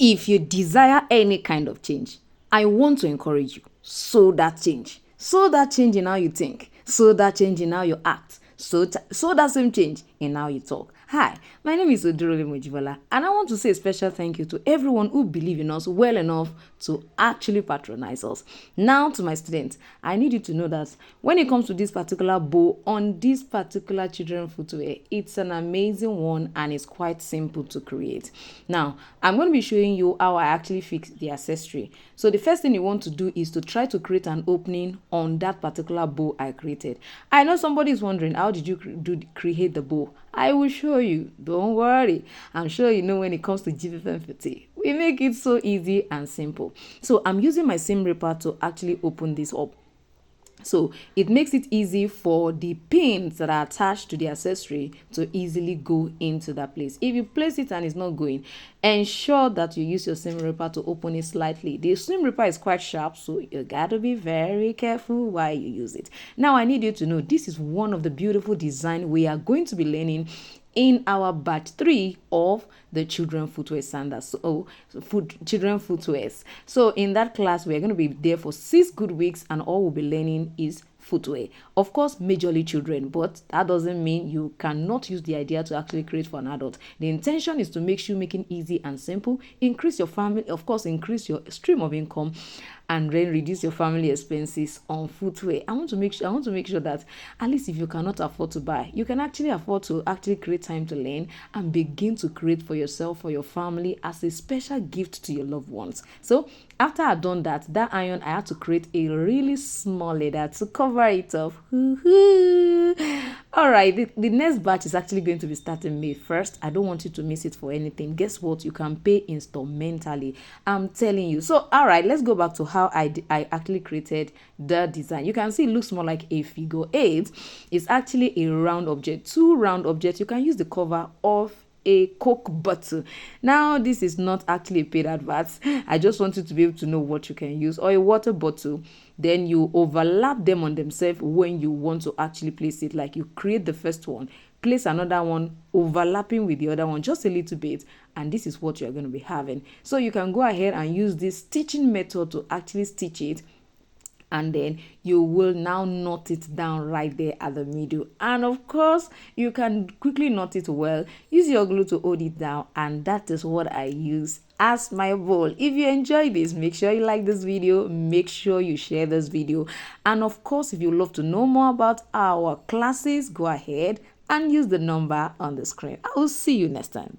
If you desire any kind of change, I want to encourage you. Sow that change. Sow that change in how you think. Sow that change in how you act. Sow that same change in how you talk. Hi, my name is Odurole Mojibola, and I want to say a special thank you to everyone who believe in us well enough to actually patronize us. Now, to my students, I need you to know that when it comes to this particular bow on this particular children footwear, it's an amazing one and it's quite simple to create. Now, I'm going to be showing you how I actually fix the accessory. So the first thing you want to do is to try to create an opening on that particular bow I created. I know somebody is wondering, how did you create the bow? I will show you. Don't worry. I'm sure you know when it comes to Jibbyfemforte, we make it so easy and simple. So I'm using my seam ripper to actually open this up. So it makes it easy for the pins that are attached to the accessory to easily go into that place. If you place it and it's not going, ensure that you use your seam ripper to open it slightly. The seam ripper is quite sharp, so you gotta be very careful while you use it. Now I need you to know this is one of the beautiful design we are going to be learning in our batch 3 of the children footwear sandals, children footwears. So in that class, we're going to be there for 6 good weeks, and all we'll be learning is footwear. Of course, majorly children, but that doesn't mean you cannot use the idea to actually create for an adult. The intention is to make shoemaking easy and simple, increase your family, of course, increase your stream of income, and then reduce your family expenses on footwear. I want to make sure that at least if you cannot afford to buy, you can actually afford to actually create time to learn and begin to create for yourself, for your family, as a special gift to your loved ones. So after I've done that iron, I had to create a really small leather to cover it up. All right, the next batch is actually going to be starting May 1st. I don't want you to miss it for anything. Guess what? You can pay instrumentally. I'm telling you. So, all right, let's go back to how I actually created the design. You can see it looks more like a figure 8. It's actually a round object, 2 round objects. You can use the cover of a Coke bottle. Now, this is not actually a paid advert. I just want you to be able to know what you can use, or a water bottle. Then you overlap them on themselves when you want to actually place it. Like you create the first one, place another one overlapping with the other one just a little bit, and this is what you're going to be having. So you can go ahead and use this stitching method to actually stitch it, and then you will now knot it down right there at the middle. And of course, you can quickly knot it well. Use your glue to hold it down, and that is what I use as my bowl. If you enjoy this, make sure you like this video, make sure you share this video, and of course, if you love to know more about our classes, go ahead and use the number on the screen. I will see you next time.